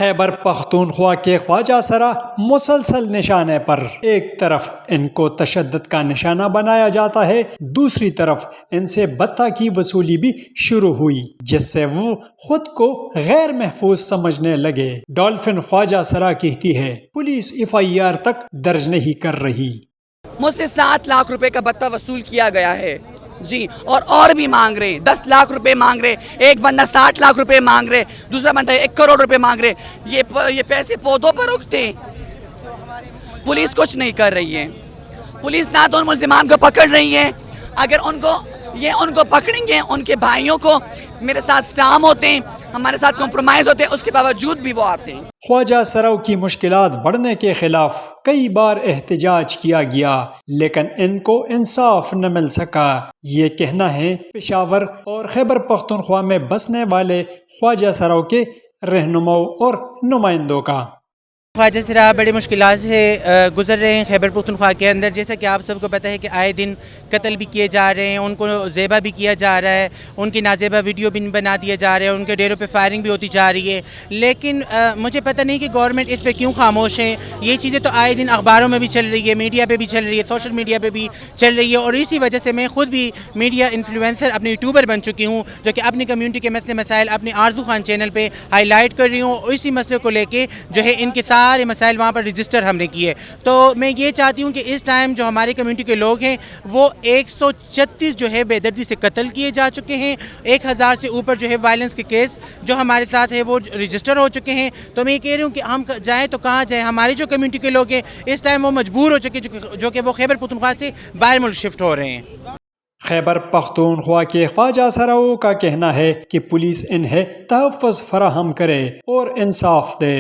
خیبر پختونخوا کے خواجہ سرا مسلسل نشانے پر، ایک طرف ان کو تشدد کا نشانہ بنایا جاتا ہے، دوسری طرف ان سے بتہ کی وصولی بھی شروع ہوئی جس سے وہ خود کو غیر محفوظ سمجھنے لگے۔ ڈولفن خواجہ سرا کہتی ہے پولیس FIR تک درج نہیں کر رہی۔ مجھ سے 7 لاکھ روپے کا بتہ وصول کیا گیا ہے جی، اور بھی مانگ رہے ہیں، 10 لاکھ روپے مانگ رہے، ایک بندہ 60 لاکھ روپے مانگ رہے، دوسرا بندہ 1 کروڑ روپے مانگ رہے۔ یہ پیسے پودوں پر اگتے ہیں، پولیس کچھ نہیں کر رہی ہے۔ پولیس نہ تو ان ملزمان کو پکڑ رہی ہے، اگر ان کو پکڑیں گے، ان کے بھائیوں کو میرے ساتھ سٹام ہوتے ہیں، ہمارے ساتھ کمپرومائز ہوتے ہیں، اس کے باوجود بھی وہ آتے ہیں۔ خواجہ سروں کی مشکلات بڑھنے کے خلاف کئی بار احتجاج کیا گیا لیکن ان کو انصاف نہ مل سکا۔ یہ کہنا ہے پشاور اور خیبر پختونخوا میں بسنے والے خواجہ سروں کے رہنماؤں اور نمائندوں کا۔ خواجہ سرا بڑی مشکلات سے گزر رہے ہیں خیبر پختونخوا کے اندر، جیسا کہ آپ سب کو پتہ ہے کہ آئے دن قتل بھی کیے جا رہے ہیں، ان کو ذبح بھی کیا جا رہا ہے، ان کی نازیبہ ویڈیو بھی بنا دیا جا رہے ہیں، ان کے ڈیروں پہ فائرنگ بھی ہوتی جا رہی ہے۔ لیکن مجھے پتہ نہیں کہ گورنمنٹ اس پہ کیوں خاموش ہے۔ یہ چیزیں تو آئے دن اخباروں میں بھی چل رہی ہے، میڈیا پہ بھی چل رہی ہے، سوشل میڈیا پہ بھی چل رہی ہے، اور اسی وجہ سے میں خود بھی میڈیا انفلوئنسر، اپنے یوٹیوبر بن چکی ہوں، جو کہ اپنی کمیونٹی کے مسئلے مسائل اپنی آرزو خان چینل پہ ہائی لائٹ کر رہی ہوں، اور اسی مسئلے کو لے کے جو ہے ان کے سارے مسائل وہاں پر رجسٹر ہم نے کیے۔ تو میں یہ چاہتی ہوں کہ اس ٹائم جو ہماری کمیونٹی کے لوگ ہیں وہ 136 جو ہے بے دردی سے قتل کیے جا چکے ہیں، 1000 سے اوپر جو ہے وائلنس کے کیس جو ہمارے ساتھ ہے وہ رجسٹر ہو چکے ہیں۔ تو میں یہ کہہ رہی ہوں کہ ہم جائیں تو کہاں جائیں، ہماری جو کمیونٹی کے لوگ ہیں اس ٹائم وہ مجبور ہو چکے جو کہ وہ خیبر پختونخوا سے باہر ملک شفٹ ہو رہے ہیں۔ خیبر پختونخوا کے خواجہ سراؤں کا کہنا ہے کہ پولیس انہیں تحفظ فراہم کرے اور انصاف دے۔